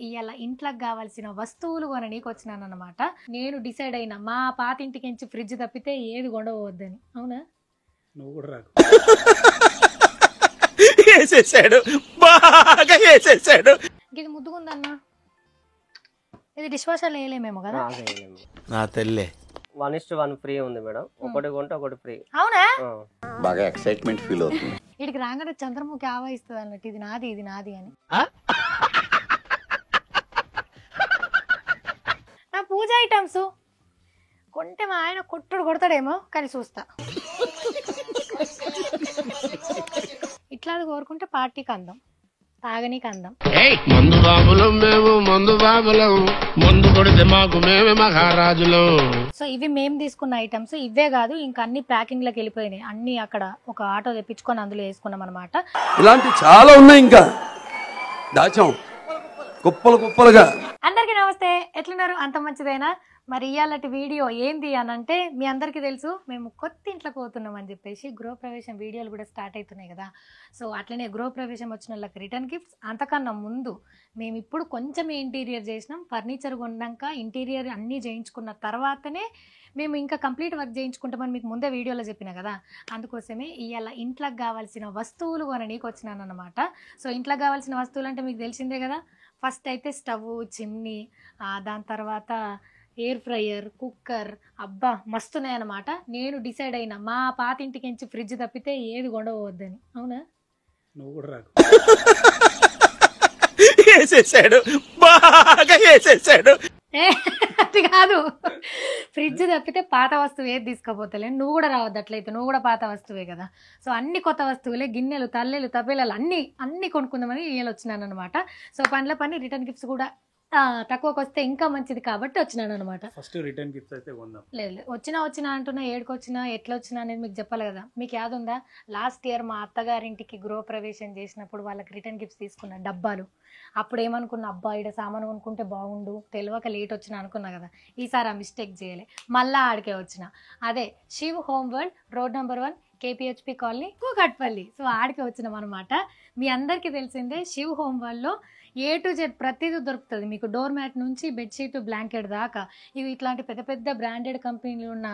ఇవాళ ఇంట్లోకి కావాల్సిన వస్తువులు కొననీకి వచ్చినానమాట. నేను డిసైడ్ అయినా మా పాతింటికించి ఫ్రిడ్జ్ తప్పితే ఏది కొండవద్దని. అవునా? నువ్వు కూడా రాకు. వేసేసాడు, బాగా వేసేసాడు. ఇది ముద్దుకుందన్నా, ఇది డిష్ వాషర్ వేయలేమేమో కదా. నా తల్లే 1:1 ఫ్రీ ఉంది మేడం. ఒకటి కొంటే ఒకటి ఫ్రీ. అవునా? బాగా ఎక్సైట్మెంట్ ఫీల్ అవుతుంది. వీడికి రాగానే చంద్రముఖి ఆవాయిస్తుంది అన్నట్టు, ఇది నాది ఇది నాది అని. నా పూజ ఐటమ్స్ కొంటే మా ఆయన కొట్టుడు కొడతాడేమో కానీ చూస్తా. ఇట్లా కోరుకుంటే పార్టీకి అందం, తాగనీకి అందం. మందు బాబులం మేము, మందు బాబులం, మందు కొడితే మాకు మేమే మహారాజులం. సో ఇవి మేము తీసుకున్న ఐటమ్స్. ఇవే కాదు, ఇంకా అన్ని ప్యాకింగ్ లోకి వెళ్ళిపోయినాయి. అన్ని అక్కడ ఒక ఆటో తెప్పించుకొని అందులో వేసుకున్నాం అనమాట. ఇలాంటి చాలా ఉన్నాయి, ఇంకా దాచాం కుప్పలు కుప్పలుగా. అందరికీ నమస్తే, ఎట్లున్నారు? అంత మంచిదేనా? మరి ఇవాళటి వీడియో ఏంది అని అంటే, మీ అందరికీ తెలుసు మేము కొత్త ఇంట్లోకి పోతున్నాం అని చెప్పేసి గృహప్రవేశం వీడియోలు కూడా స్టార్ట్ అవుతున్నాయి కదా. సో అట్లనే గృహప్రవేశం వచ్చిన వాళ్ళకి రిటర్న్ గిఫ్ట్స్. అంతకన్నా ముందు మేము ఇప్పుడు కొంచెం ఇంటీరియర్ చేసినాం. ఫర్నిచర్ కొన్నాక ఇంటీరియర్ అన్నీ చేయించుకున్న తర్వాతనే మేము ఇంకా కంప్లీట్ వర్క్ చేయించుకుంటామని మీకు ముందే వీడియోలో చెప్పిన కదా. అందుకోసమే ఇవాళ ఇంట్లోకి కావాల్సిన వస్తువులు కొననీకి వచ్చినాను అనమాట. సో ఇంట్లోకి కావాల్సిన వస్తువులు అంటే మీకు తెలిసిందే కదా. ఫస్ట్ అయితే స్టవ్, చిమ్నీ, దాని తర్వాత ఎయిర్ ఫ్రైయర్, కుక్కర్, అబ్బా మస్తున్నాయి అనమాట. నేను డిసైడ్ అయినా మా పాతింటికించి ఫ్రిడ్జ్ తప్పితే ఏది కొండవద్దని. అవునా? నువ్వు కూడా రాకు. వేసేసాడు, బాగా వేసేసాడు. అది కాదు, ఫ్రిడ్జ్ తప్పితే పాత వస్తువు ఏది తీసుకోపోతలే. నువ్వు కూడా రావద్దు అట్లయితే, నువ్వు కూడా పాత వస్తువే కదా. సో అన్ని కొత్త వస్తువులే, గిన్నెలు, తల్లెలు, తపేలాలు అన్ని కొనుక్కుందామని వీళ్ళు వచ్చినాను అనమాట. సో పనిలో పని రిటర్న్ గిఫ్ట్స్ కూడా తక్కువకి వస్తే ఇంకా మంచిది కాబట్టి వచ్చినాను అనమాట. ఫస్ట్ రిటర్న్ గిఫ్ట్స్ అయితే కొందాం. లేదు వచ్చినా అంటున్నా, ఏడుకొచ్చినా ఎట్లా వచ్చినా అనేది మీకు చెప్పాలి కదా. మీకు యాद ఉందా, లాస్ట్ ఇయర్ మా అత్తగారింటికి గృహప్రవేశం చేసినప్పుడు వాళ్ళకి రిటర్న్ గిఫ్ట్స్ తీసుకున్న డబ్బాలు. అప్పుడు ఏమనుకున్నా, అబ్బా ఇక్కడ సామాను కొనుక్కుంటే బాగుండు, తెలియక లేట్ వచ్చినా అనుకున్నా కదా. ఈసారి ఆ మిస్టేక్ చేయలే, మళ్ళా ఆడికే వచ్చిన. అదే Shiv home world, road number 1, KPHP colony, Kukatpally. So ఆడికి వచ్చినాం అనమాట. మీ అందరికీ తెలిసిందే శివ్ హోమ్ వరల్డ్లో A to Z ప్రతిదీ దొరుకుతుంది మీకు. డోర్ మ్యాట్ నుంచి బెడ్షీట్, బ్లాంకెట్ దాకా ఇవి ఇట్లాంటి పెద్ద పెద్ద బ్రాండెడ్ కంపెనీలు ఉన్న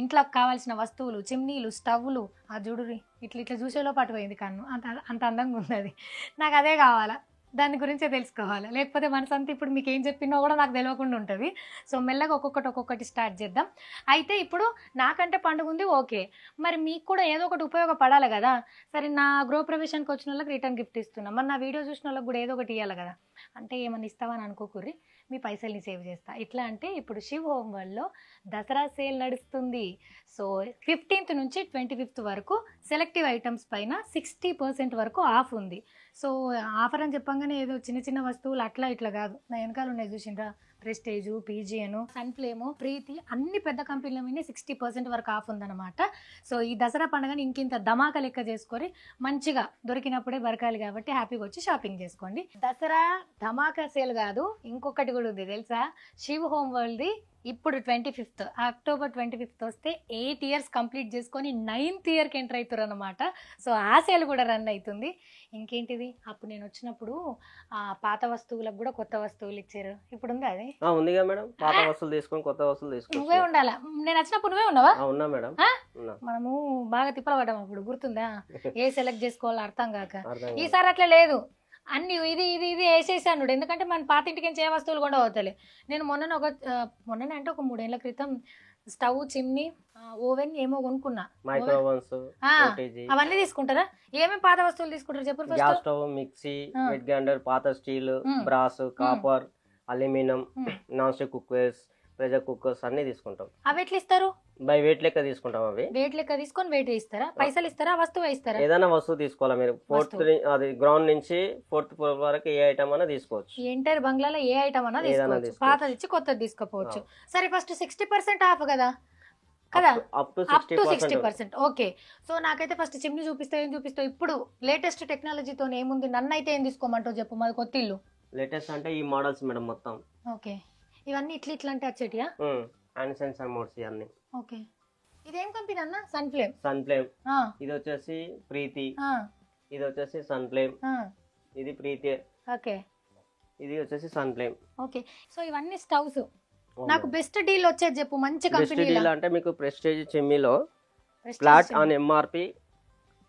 ఇంట్లోకి కావాల్సిన వస్తువులు, చిమ్నీలు, స్టవ్లు. ఆ జుడురి ఇట్లా చూసేలో పట్టుపోయింది కన్ను, అంత అందంగా ఉంది అది. నాకు అదే కావాలా, దాని గురించే తెలుసుకోవాలి. లేకపోతే మనసంతా ఇప్పుడు మీకు ఏం చెప్పినా కూడా నాకు తెలియకుండా ఉంటుంది. సో మెల్లగా ఒక్కొక్కటి స్టార్ట్ చేద్దాం. అయితే ఇప్పుడు నాకంటే పండుగ ఉంది, ఓకే, మరి మీకు కూడా ఏదో ఒకటి ఉపయోగపడాలి కదా. సరే, నా గృహప్రవేశానికి వచ్చిన వాళ్ళకి రిటర్న్ గిఫ్ట్ ఇస్తున్నాం, మరి నా వీడియో చూసిన వాళ్ళకి కూడా ఏదో ఒకటి ఇవ్వాలి కదా. అంటే ఏమన్నా ఇస్తావని అనుకోకుర్రి, మీ పైసల్ని సేవ్ చేస్తా. ఎట్లా అంటే ఇప్పుడు శివ్ హోమ్ వరల్డ్లో దసరా సేల్ నడుస్తుంది. సో 15th నుంచి 25th వరకు సెలెక్టివ్ ఐటమ్స్ పైన 60% వరకు ఆఫ్ ఉంది. సో ఆఫర్ అని చెప్పంగానే ఏదో చిన్న చిన్న వస్తువులు అట్లా ఇట్లా కాదు, నా వెనకాల ఉన్నాయి చూసిండ్రా, ప్రెస్టేజ్, PGN, సన్ఫ్లేమ్, ప్రీతి, అన్ని పెద్ద కంపెనీల మీద 60% వరకు ఆఫ్ ఉందన్నమాట. సో ఈ దసరా పండుగని ఇంకింత ధమాకా లెక్క చేసుకొని మంచిగా దొరికినప్పుడే బరకాలి కాబట్టి హ్యాపీగా వచ్చి షాపింగ్ చేసుకోండి. దసరా ధమాకా సేల్ కాదు, ఇంకొకటి కూడా ఉంది తెలుసా. శివ్ హోమ్ వరల్డ్ది ఇప్పుడు 25th అక్టోబర్ 25th వస్తే 8 years కంప్లీట్ చేసుకొని 9th yearకి ఎంటర్ అవుతారు అనమాట. సో ఆ సేల్ కూడా రన్ అవుతుంది. ఇంకేంటిది, అప్పుడు నేను వచ్చినప్పుడు పాత వస్తువులకు కూడా కొత్త వస్తువులు ఇచ్చారు. ఇప్పుడు ఉందా అది? ఉందిగా మేడం, పాత వస్తువులు తీసుకొని కొత్త వస్తువులు తీసుకొని. నువ్వే ఉండాలా, నేను వచ్చినప్పుడు నువ్వే ఉన్నావా? ఉన్నా మేడం. మనము బాగా తిప్పలపడ్డాం అప్పుడు, గుర్తుందా? ఏ సెలెక్ట్ చేసుకోవాలో అర్థం కాక. ఈసారి అట్లా లేదు, అన్ని ఇది ఇది ఇది వేసేసాను. ఎందుకంటే మన పాతింటికి ఏ వస్తువులు కూడా అవుతాయి. నేను మొన్ననే అంటే ఒక 3 ఏళ్ల క్రితం స్టవ్, చిమ్నీ, ఓవెన్ ఏమో కొనుక్కున్నా. అవన్నీ తీసుకుంటారా? ఏమేమి పాత వస్తువులు తీసుకుంటారు చెప్పు. Gas stove, mixie, wet grinder, పాత steel, brass, copper, aluminium, non stick cookers, pressure cookers అన్ని తీసుకుంటాం. అవి ఎట్లా ఇస్తారు? బై వెయిట్ లెక్క తీసుకుంటాం. అవి వెయిట్ లెక్క తీసుకొని వెయిట్ ఇస్తారా? పైసలు ఇస్తారా? వస్తువు ఇస్తారా? ఏదైనా వస్తువు తీసుకోవాలా మీరు. 4th గ్రౌండ్ నుంచి 4th ఫ్లోర్ వరకు ఏ ఐటమ్ అన్నా తీసుకోవచ్చు. ఎంటైర్ బంగ్లాలో ఏ ఐటమ్ అన్నా తీసుకోవచ్చు, పాతది ఇచ్చి కొత్తది తీసుకోవచ్చు. సరే, ఫస్ట్ 60% ఆఫ్ కదా కదా, అప్ టు 60%. ఓకే. సో నాకైతే ఫస్ట్ చిమ్ని చూపిస్తావు, ఏం చూపిస్తావు? ఇప్పుడు లేటెస్ట్ టెక్నాలజీతో ఏముంది, నన్ను అయితే ఏం తీసుకోమంటావు చెప్పు. మాది కొత్త ఇల్లు. లేటెస్ట్ అంటే ఈ మోడల్స్ మేడం మొత్తం. ఓకే, ఇవన్నీ ఇట్లా అంటే వచ్చేటియా? అండ్ సెన్సార్ మోడ్స్ ఇవన్నీ. ఓకే, ఇదేం కంపెనీ అన్న? సన్ఫ్లేమ్. ఇది వచ్చేసి ప్రీతి, ఇది వచ్చేసి సన్ఫ్లేమ్, ఇది ప్రీతి. ఓకే, ఇది వచ్చేసి సన్ ఫ్లేమ్. ఓకే, సో ఇవన్నీ స్టవ్స్. నాకు బెస్ట్ డీల్ వచ్చేది చెప్పు, మంచి బెస్ట్ కంపెనీ. డీల్ అంటే మీకు ప్రెస్టేజ్ చిమ్మిలో ఫ్లాట్ ఆన్ ఎంఆర్పి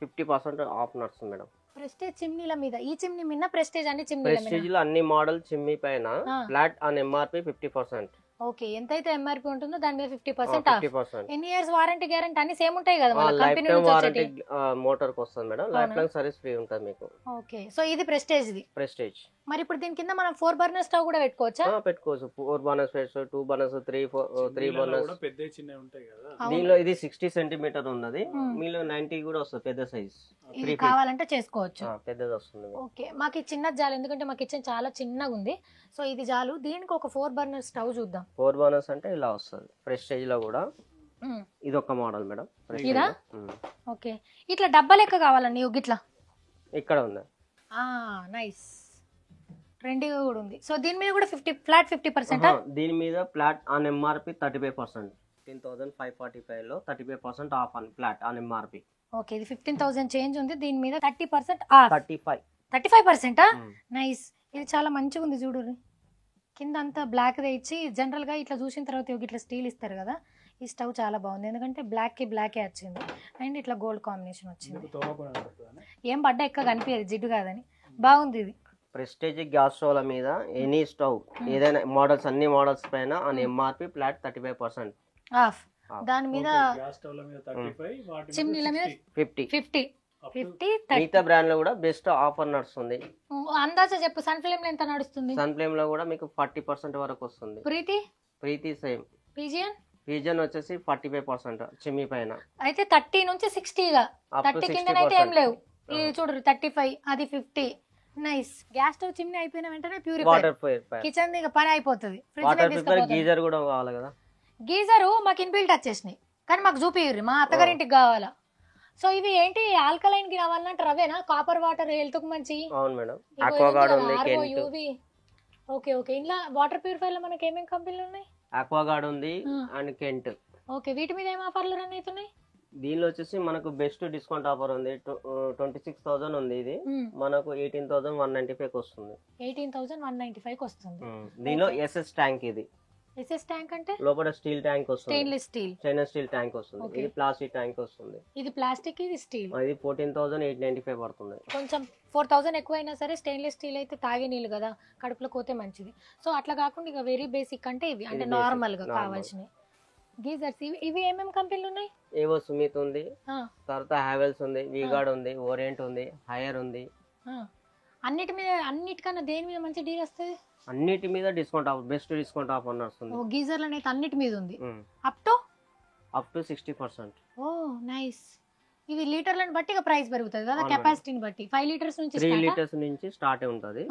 50% ఆఫ్ నడుస్తుంది మేడం. ప్రెస్టేజ్ చిమ్నీల మీద, ఈ చిమ్నీ మీద ప్రెస్టేజ్ అన్ని చిమ్నీల మీద. ప్రెస్టేజ్ లో అన్ని మోడల్ చిమ్మి పైన ఫ్లాట్ ఆన్ ఎంఆర్పి 50%. ఓకే, ఎంతైతే ఎంఆర్పి ఉంటుందో దాని మీద 50% ఆఫ్. 50%. ఎన్ని ఇయర్స్ వారంటీ గ్యారంటీ అన్ని సేమ్ ఉంటాయి కదా మన లైఫ్ కంపెనీ టైం నుంచి వారంటీ వచ్చేటి. మోటార్ కి వస్తుంది madam. Life time service free ఉంటుంది మీకు. ఓకే, సో ఇది ప్రెస్టేజ్ ది. ప్రెస్టేజ్. మరి ఇప్పుడు దీని కింద మనం 4 బర్నర్ స్టవ్ కూడా పెట్టుకోవచ్చా? పెట్టుకోవచ్చు. 4 బర్నర్స్ పెట్టుకోవచ్చు, 2 బర్నర్స్, 3 బర్నర్స్. కూడా పెద్ద చిన్న ఉంటాయి కదా. దీనిలో ఇది 60 సెంటీమీటర్ ఉన్నది, మీలో 90 కూడా వస్తుంది, పెద్ద సైజ్. ఇది కావాలంటే చేసుకోవచ్చు. పెద్దది వస్తుంది. ఓకే, మాకు ఇది చిన్నది చాలు, ఎందుకంటే మా కిచెన్ చాలా చిన్నగా ఉంది. సో ఇది చాలు. దీనికి ఒక 4 బర్నర్ స్టవ్ చూద్దాం. 4 బర్నర్స్ అంటే ఇలా వస్తుంది. ప్రెస్టేజ్ లో కూడా ఇది ఒక మోడల్ మేడం. ఇదా? ఓకే, ఇట్లా డబ్బా లెక్క కావాలండి గిట్లా. ఇక్కడ ఉంది. నైస్, ట్రెండీగా కూడా ఉంది. సో దీని మీద కూడా ఫ్లాట్ 50%. దీని మీద ఫ్లాట్ ఆన్ ఎంఆర్పి 35%. 15,545 లో 35% of on flat on MRP. Okay, ఇది 15,000 చేంజ్ ఉంది, దీని మీద 30% ఆఫ్. 35%. నైస్, ఇది చాలా మంచిగా ఉంది చూడు. కింద అంతా బ్లాక్ ఇచ్చి, జనరల్ గా ఇట్లా చూసిన తర్వాత ఇట్లా స్టీల్ ఇస్తారు కదా. ఈ స్టవ్ చాలా బాగుంది, ఎందుకంటే బ్లాకే వచ్చింది అండ్ ఇట్లా గోల్డ్ కాంబినేషన్ వచ్చింది. ఏం పడ్డా ఎక్క కనిపించదు, జిడ్డు కాదని. బాగుంది ఇది. ప్రెస్టేజ్ గ్యాస్ స్టవ్ల మీద ఎనీ స్టవ్ ఏదైనా మోడల్స్, అన్ని మోడల్స్ పైన ఆన్ ఎంఆర్పి ఫ్లాట్ 35% ఆఫ్. దాని మీద చిమ్నీల మీద 50. మిగతా బ్రాండ్ లో కూడా బెస్ట్ ఆఫర్ నడుస్తుంది. అందాజా చెప్పు, సన్ ఫ్లేమ్ లో ఎంత నడుస్తుంది? సన్ ఫ్లేమ్ లో కూడా మీకు 40% వరకు వస్తుంది. ప్రీతి సేమ్. పిజియన్ వచ్చేసి 45% చిమ్మి పైన. అయితే 30 నుంచి 60 గా, 30 కింద అయితే ఏం లేవు. ఇది చూడరు 35, అది 50. నైస్. గ్యాస్ స్టవ్ చిమ్నీ అయిపోయిన వెంటనే వాటర్ కిచెన్ పని అయిపోతుంది. గీజర్ కూడా కావాలి కదా. గీజరు మాకు ఇన్బిల్ట్ వచ్చేసినాయి, కానీ మాకు చూపియ్యి, మా అత్తగారింటికి కావాలా. సో ఇవి ఏంటి, ఆల్కలైన్ కి కావాలంటే అవేనా? కాపర్ వాటర్ హెల్త్ కు మంచి. అవును మేడం. ఆక్వాగార్డ్ ఉంది, కెంట్. ఓకే ఓకే, ఇంట్లో వాటర్ ప్యూరిఫైర్ లో మనకి ఏమేమి కంపెనీలు ఉన్నాయి? ఆక్వాగార్డ్ ఉంది అండ్ కెంట్. ఓకే, వీటి మీద ఏం ఆఫర్లు రన్ అవుతున్నాయి? దీనిలో వచ్చేసి మనకు బెస్ట్ డిస్కౌంట్ ఆఫర్ ఉంది. 26,000 ఉంది. ఇది మనకు 18,195 వస్తుంది. 18,195 వస్తుంది. దీనిలో ఎస్ఎస్ ట్యాంక్. ఇది ఎస్ఎస్ ట్యాంక్ అంటే లోపల స్టీల్ ట్యాంక్ వస్తుంది, స్టెయిన్లెస్ స్టీల్ ట్యాంక్ వస్తుంది. ఇది ప్లాస్టిక్ ట్యాంక్ వస్తుంది. ఇది ప్లాస్టిక్, ఇది స్టీల్. ఇది 14,895 పడుతుంది. కొంచెం 4,000 ఎక్కువైనా సరే స్టెయిన్లెస్ స్టీల్ అయితే తాగే నీళ్ళు కదా, కడుపులో పోతే మంచిది. సో అట్లా కాకుండా ఇక వెరీ బేసిక్ అంటే ఇవి, అంటే నార్మల్ గా కావాల్సినవి గీజర్స్. ఇవి ఏమేమి కంపెనీలు ఉన్నాయి? ఏవో సుమిత్ ఉంది, తర్వాత హావెల్స్ ఉంది, వీగార్డ్ ఉంది, ఓరియంట్ ఉంది, హైయర్ ఉంది. అన్నిటి మీద, అన్నిటికన్నా దేని మీద మంచి డీల్ వస్తుంది? అన్నిటి మీద discount offer, best discount offer నడుస్తుంది. గీజర్లు అనేది అన్నిటి మీద ఉంది, అప్ టు 60%. Oh nice. ఇవి లీటర్లను బట్టి ఇక ప్రైస్ పెరుగుతుంది కదా, కెపాసిటీని బట్టి. 5 లీటర్స్ నుంచి 3 లీటర్స్ నుంచి స్టార్ట్ ఉంటుంది.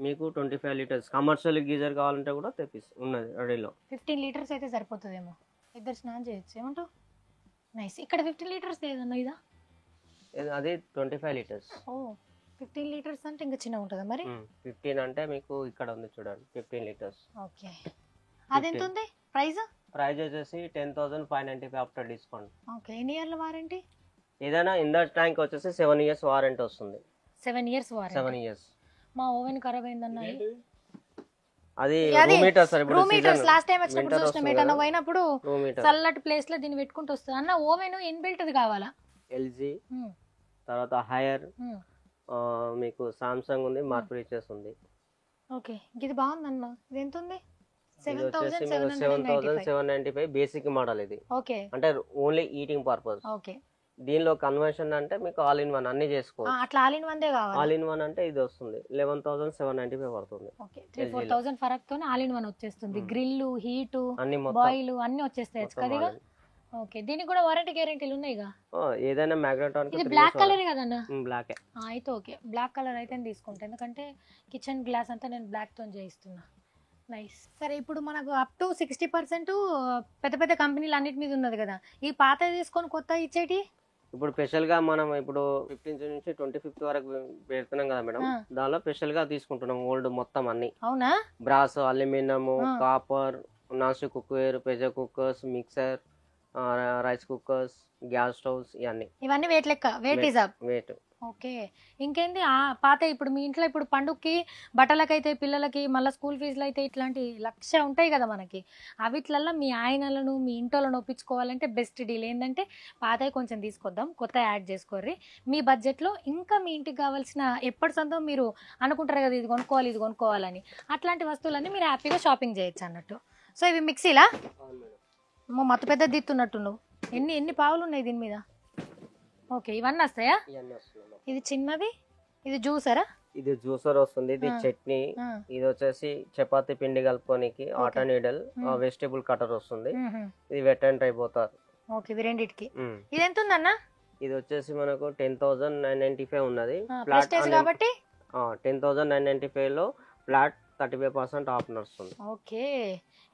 మీకు 25 లీటర్స్ కమర్షియల్ గీజర్ కావాలంటే కూడా ఉన్నది రెడీలో. 15 లీటర్స్ అయితే సరిపోతుందేమో, ఇద్దరు స్నానం చేయొచ్చు. ఏమంటావు? నైస్. ఇక్కడ 15 లీటర్స్ ఏదన్నా ఇదా? అది 25 లీటర్స్. ఓ 15 లీటర్స్ అంటే ఇంకా చిన్న ఉంటుందా మరి? 15 అంటే మీకు ఇక్కడ ఉంది చూడండి, 15 లీటర్స్. ఓకే, అది ఎంత ఉంది ప్రైస్? ప్రైస్ వచ్చేసి 10,595 ఆఫ్టర్ డిస్కౌంట్. ఓకే, ఎన్ని ఇయర్ల వారంటీ? ఏదైనా ఇన్ ద ట్యాంక్ వచ్చేసి 7 ఇయర్స్ వారంటీ వస్తుంది. 7 ఇయర్స్ వారంటీ. 7 ఇయర్స్. మా ఓవెన్ ఖరాబ్ అయిందన్న, అది రూమ్ హీటర్ సార్. ఇప్పుడు రూమ్ హీటర్స్ లాస్ట్ టైం వచ్చినప్పుడు చూసినాం, ఎటన్నా పోయినప్పుడు చల్లటి ప్లేస్ లో దీన్ని పెట్టుకుంటూ వస్తుంది అన్న. ఓవెన్ ఇన్బిల్ట్ ది కావాలా? ఎల్జీ, తర్వాత హైయర్, మీకు సామ్సంగ్ ఉంది, మార్పిడిచెస్ ఉంది. ఓకే, ఇది బాగుందన్న. ఇది ఎంత ఉంది? 7,795 బేసిక్ మోడల్ ఇది. ఓకే, అంటే ఓన్లీ ఈటింగ్ పర్పస్. ఓకే. దీనిలో కన్వర్షన్ అంటే మీకు ఆల్ ఇన్ వన్ అన్ని చేసుకోవచ్చు. అట్లా ఆల్ ఇన్ వన్ దే కావాలి. ఆల్ ఇన్ వన్ అంటే ఇది వస్తుంది 11,795 పడుతుంది. ఓకే, 3-4,000 ఫరక్ తోనే ఆల్ ఇన్ వన్ వచ్చేస్తుంది. గ్రిల్, హీట్, బాయిల్ అన్ని వచ్చేస్తాయి కదా. ఓకే, దీనికి కూడా వారంటీ గ్యారెంటీలు ఉన్నాయిగా? ఏదైనా మ్యాగ్నెటాన్. ఇది బ్లాక్ కలర్ కదన్నా? బ్లాక్. అయితే ఓకే, బ్లాక్ కలర్ అయితే తీసుకుంటా, ఎందుకంటే కిచెన్ గ్లాస్ అంతా నేను బ్లాక్ తో చేయిస్తున్నా. నైస్. సరే, ఇప్పుడు మనకు అప్ టు 60% పెద్ద పెద్ద కంపెనీలు అన్నిటి మీద ఉన్నది కదా, ఈ పాత తీసుకొని కొత్త ఇచ్చేటి? ఇప్పుడు స్పెషల్ గా మనం ఇప్పుడు 15 నుంచి 25 వరకు పెడుతున్నాం కదా మేడం, దానిలో స్పెషల్ గా తీసుకుంటున్నాం ఓల్డ్ మొత్తం అన్ని. అవునా? Brass, aluminium, copper, non stick cookware, pressure cookers, mixer, rice cookers, gas stoves, ఇవన్నీ వెయిట్ లెక్క. Weight is up. Weight okay, ఇంకేంది పాత ఇప్పుడు మీ ఇంట్లో ఇప్పుడు పండుగకి బట్టలకైతే పిల్లలకి మళ్ళీ స్కూల్ ఫీజులు అయితే ఇట్లాంటి 1,00,000 ఉంటాయి కదా మనకి. అవిట్లల్లో మీ ఆయనలను మీ ఇంటోళ్ళను ఒప్పించుకోవాలంటే బెస్ట్ డీల్ ఏంటంటే పాతవి కొంచెం తీసుకొద్దాం, కొత్త యాడ్ చేసుకోర్రి. మీ బడ్జెట్లో ఇంకా మీ ఇంటికి కావాల్సిన ఎప్పటి సొంతం మీరు అనుకుంటారు కదా ఇది కొనుక్కోవాలని, అట్లాంటి వస్తువులన్నీ మీరు హ్యాపీగా షాపింగ్ చేయొచ్చు అన్నట్టు. సో ఇవి మిక్సీలా మొత్తం పెద్ద దిత్తున్నట్టు నువ్వు ఎన్ని పావులు ఉన్నాయి దీని మీద? ఓకే, ఇవన్నీ వస్తాయా? ఇవన్నీ వస్తున్నాయి. ఇది చిన్నది, ఇది జ్యూసరా? ఇది జ్యూసర్ వస్తుంది, ఇది చట్నీ, ఇది వచ్చేసి చపాతీ పిండి కలుపుకోనికి ఆటా నీడల్, వెజిటేబుల్ కటర్ వస్తుంది, ఇది వెట్ అండ్ డ్రై పోతారు. ఓకే, ఇవి రెండిటికి. ఇది ఎంత ఉందన్న? ఇది వచ్చేసి మనకు 10,995 ఉన్నది ప్రెస్టేజ్ కాబట్టి. 10,995 లో ఫ్లాట్ 35% ఆఫ్ నడుస్తుంది. ఓకే,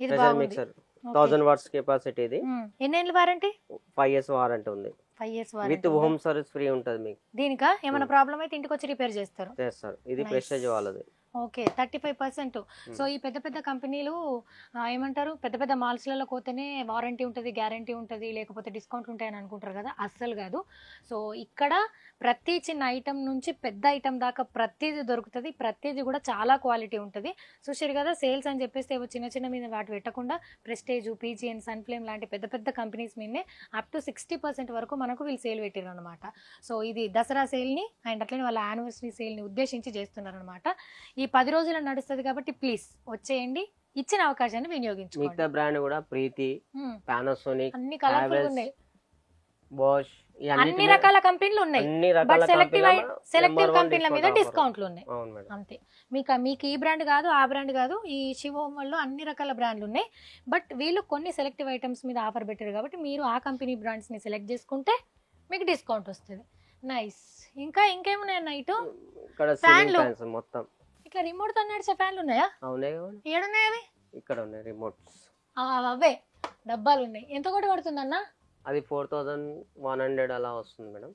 ఇది ప్రెషర్ బాగుంది. మిక్సర్ 1000 వాట్స్ కెపాసిటీ, ఇది ఎన్ని ఏళ్ళ వారంటీ? 5 years వారంటీ ఉంది. 5 years with warranty. Home service free ఉంటుంది మీకు. దీనికా ఏమైనా ప్రాబ్లం అయితే ఇంటికి వచ్చి రిపేర్ చేస్తారు? చేస్తారు. ఇది ప్రెస్టేజ్ వాళ్ళది. ఓకే, 35%. సో ఈ పెద్ద పెద్ద కంపెనీలు ఏమంటారు, పెద్ద పెద్ద మాల్స్లలో పోతేనే వారంటీ ఉంటుంది, గ్యారంటీ ఉంటుంది, లేకపోతే డిస్కౌంట్ ఉంటాయని అనుకుంటారు కదా, అస్సలు కాదు. సో ఇక్కడ ప్రతి చిన్న ఐటమ్ నుంచి పెద్ద ఐటమ్ దాకా ప్రతిదీ దొరుకుతుంది, ప్రతిదీ కూడా చాలా క్వాలిటీ ఉంటుంది. చూసారు కదా, సేల్స్ అని చెప్పేసి ఏవో చిన్న చిన్న మీద వాటి పెట్టకుండా ప్రెస్టేజ్, పీజీఎన్, సన్ఫ్లేమ్ లాంటి పెద్ద పెద్ద కంపెనీస్ మీదనే అప్ టు 60% వరకు మనకు వీళ్ళు సేల్ పెట్టారు అనమాట. సో ఇది దసరా సేల్ని అండ్ అట్లనే వాళ్ళ యానివర్సరీ సేల్ని ఉద్దేశించి చేస్తున్నారు అనమాట. ఈ 10 రోజులు నడుస్తుంది కాబట్టి ప్లీజ్ వచ్చేయండి, ఇచ్చిన అవకాశాన్ని వినియోగించుకోండి. మిగతా బ్రాండ్ కూడా ప్రీతి, పానాసోనిక్, అన్ని కలర్ఫుల్ ఉన్నాయి, బోష్, అన్ని రకాల కంపెనీలు ఉన్నాయి. బట్ సెలెక్టివ్ కంపెనీల మీద డిస్కౌంట్లు ఉన్నాయి అంతే. మీకు ఈ బ్రాండ్ కాదు, ఆ బ్రాండ్ కాదు, ఈ శివోమ్ వాళ్ళు అన్ని రకాల బ్రాండ్లు ఉన్నాయి. బట్ వీళ్ళు కొన్ని సెలెక్టివ్ ఐటమ్స్ మీద ఆఫర్ పెట్టారు కాబట్టి మీరు ఆ కంపెనీ బ్రాండ్స్ ని సెలెక్ట్ చేసుకుంటే మీకు డిస్కౌంట్ వస్తుంది. నైస్. ఇంకా ఇంకేమున్నాయి నైట్? ఫ్యాన్లు మొత్తం ఇట్లా రిమోట్ తో నడిచే ఫ్యాన్లు ఉన్నాయా? ఏడున్నాయి అవి? ఇక్కడ ఉన్నాయి రిమోట్స్. అవే డబ్బాలు ఉన్నాయి. ఎంత కూడా పడుతుందన్న? అది 4100 అలా వస్తుంది మేడం.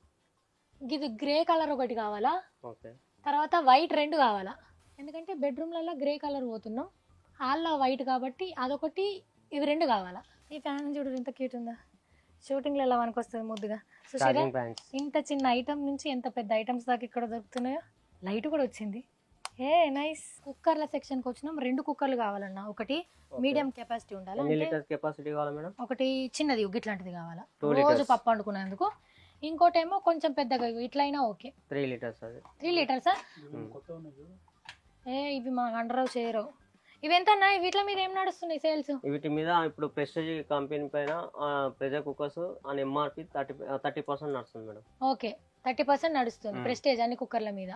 ఇది గ్రే కలర్ ఒకటి కావాలా? ఓకే. తర్వాత వైట్ 2 కావాలా? ఎందుకంటే బెడ్రూమ్లలో గ్రే కలర్ పోతున్నాం, హాల్లో వైట్ కాబట్టి అదొకటి, ఇవి 2 కావాలా? ఈ ఫ్యాన్ చూడు ఎంత క్యూట్ ఉందా, షూటింగ్లలో మనకు వస్తుంది ముద్దుగా. చూసారా, ఇంత చిన్న ఐటమ్ నుంచి ఎంత పెద్ద ఐటమ్స్ దాకా ఇక్కడ దొరుకుతున్నాయో. లైట్ కూడా వచ్చింది. A nice. కుక్కర్ల సెక్షన్కి వచ్చినాం. 2 కుక్కర్లు కావాలన్నా, ఒకటి మీడియం కెపాసిటీ ఉండాలి, ఒకటి చిన్నది ఇట్లాంటిది కావాలా రోజు పప్పు వండుకునేందుకు, ఇంకోటేమో కొంచెం పెద్దగా ఇట్లయినా ఓకే. 3 liters. 3 లీటర్సా? ఇవి మా అండరావు చేయరు. ఇవి ఎంత అన్నా? వీటి మీద ఏం నడుస్తున్నాయి సేల్స్? వీటి మీద ఇప్పుడు ప్రెస్టేజ్ కంపెనీ పైన ప్రెషర్ కుక్కర్స్ అని ఎంఆర్పి 30% నడుస్తుంది మేడం. ఓకే, 30% నడుస్తుంది ప్రెస్టేజ్ అన్ని కుక్కర్ల మీద.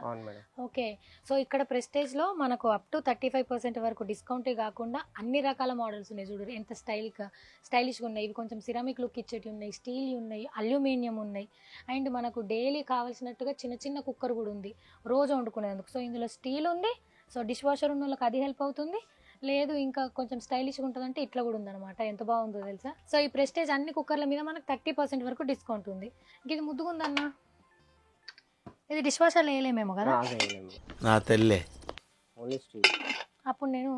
ఓకే, సో ఇక్కడ ప్రెస్టేజ్ లో మనకు అప్ టు 35% వరకు డిస్కౌంటే కాకుండా అన్ని రకాల మోడల్స్ ఉన్నాయి. చూడండి ఎంత స్టైలిష్గా ఉన్నాయి. ఇవి కొంచెం సిరామిక్ లుక్ ఇచ్చేటివి ఉన్నాయి, స్టీల్ ఉన్నాయి, అల్యూమినియం ఉన్నాయి, అండ్ మనకు డైలీ కావాల్సినట్టుగా చిన్న చిన్న కుక్కర్ కూడా ఉంది రోజు వండుకునేందుకు. సో ఇందులో స్టీల్ ఉంది. సో డిష్ వాషర్ ఉన్న వాళ్ళకి అది హెల్ప్ అవుతుంది. లేదు ఇంకా కొంచెం స్టైలిష్గా ఉంటుందంటే ఇట్లా కూడా ఉందన్నమాట. ఎంత బాగుందో తెలుసా. సో ఈ ప్రెస్టేజ్ అన్ని కుక్కర్ల మీద మనకు 30% వరకు డిస్కౌంట్ ఉంది. ఇది ముద్దుగుందన్న. ఇది డిష్ వాషర్లో వేయలేమేమో కదా. నా తెల్లే. అప్పుడు నేను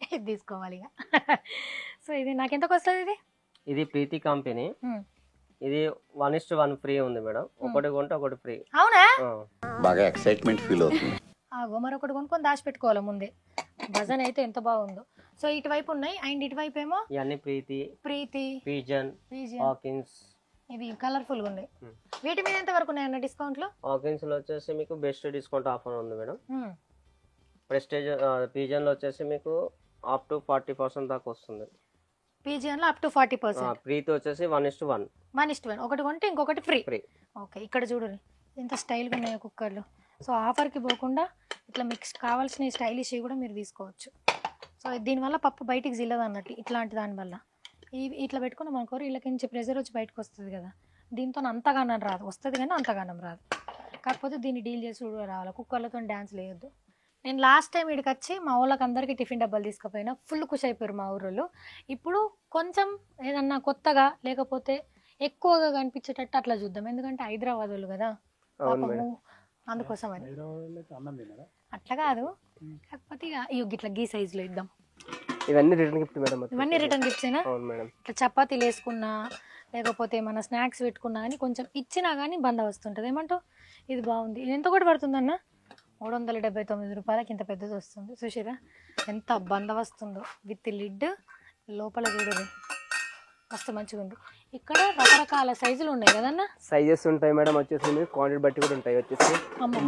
ఇది తీసుకోవాలి ఇక. సో ఇది నాకు ఎంతకు వస్తుంది? ఇది ప్రీతి కంపెనీ. ఇది 1:1 ఫ్రీ ఉంది మేడం. ఒకటి కొంటే ఒకటి ఫ్రీ. అవునా? బాగా ఎక్సైట్మెంట్ ఫీల్ అవుతుంది. మరొకటి కొనుక్కొని దాచిపెట్టుకోవాలి ముందే. భజన్ అయితే ఎంత బాగుందో. సో ఇటువైపు ఉన్నాయి అండ్ ఇటువైపు ఏమో ఇవన్నీ ప్రీతి, పీజన్, హాకిన్స్. ఇవి కలర్ఫుల్ గా ఉన్నాయి. వీటి మీద ఎంత వరకు ఉన్నాయన్న డిస్కౌంట్లు? హాకిన్స్ లో వచ్చేసి మీకు బెస్ట్ డిస్కౌంట్ ఆఫర్ ఉంది మేడం. ప్రెస్టేజ్ పీజన్ లో వచ్చేసి మీకు అప్ టు 40% దాకా వస్తుంది. పీజన్ లో అప్ టు 40%. ప్రీతి వచ్చేసి 1:1. 1:1 ఒకటి కొంటే ఇంకొకటి ఫ్రీ. ఓకే, ఇక్కడ చూడండి ఎంత స్టైల్గా ఉన్నాయో కుక్కర్లు. సో ఆఫర్కి పోకుండా ఇట్లా మిక్స్ కావాల్సిన స్టైలిష్ కూడా మీరు తీసుకోవచ్చు. సో దీనివల్ల పప్పు బయటికి జిల్లదు అన్నట్టు. ఇట్లాంటి దానివల్ల ఇట్లా పెట్టుకున్నాం అనుకో, వీళ్ళకి నుంచి ప్రెజర్ వచ్చి బయటకు వస్తుంది కదా. దీంతో అంతగానం రాదు, వస్తుంది కానీ అంతగానం రాదు. కాకపోతే దీన్ని డీల్ చేసి కూడా రావాలి. కుక్కర్లతో డ్యాన్స్ లేయొద్దు. నేను లాస్ట్ టైం ఇక్కడికి వచ్చి మా ఊళ్ళకి అందరికీ టిఫిన్ డబ్బాలు తీసుకుపోయినా, ఫుల్ ఖుషి అయిపోయారు మా ఊరోళ్ళు. ఇప్పుడు కొంచెం ఏదన్నా కొత్తగా లేకపోతే ఎక్కువగా కనిపించేటట్టు అట్లా చూద్దాం. ఎందుకంటే హైదరాబాద్ వాళ్ళు కదా అందుకోసం అని. అట్లా కాదు, కాకపోతే ఇక ఇట్లా గీ సైజులో ఇద్దాం. ఇవన్నీ రిటర్న్ గిఫ్ట్ మేడం మొత్తం. ఇవన్నీ రిటర్న్ గిఫ్ట్సేనా? అవును మేడం. ఇట్లా చపాతీలు వేసుకున్నా లేకపోతే మన స్నాక్స్ పెట్టుకున్నా కానీ కొంచెం ఇచ్చినా కానీ బందోబస్తు ఉంటుంది. ఏమంటావు? ఇది బాగుంది. ఇది ఎంత కూడా పడుతుందన్న? 379 రూపాయలకి ఇంత పెద్దది వస్తుంది. చూసిరా ఎంత బందోబస్తుందో. విత్ లిడ్ లోపల చూడరు మస్తు మంచిగా ఉంది. ఇక్కడ రకరకాల సైజులు ఉన్నాయి కదన్నా? సైజెస్ ఉంటాయి మేడం. వచ్చేసి మీకు క్వాంటిటీ బట్టి కూడా ఉంటాయి. వచ్చేసి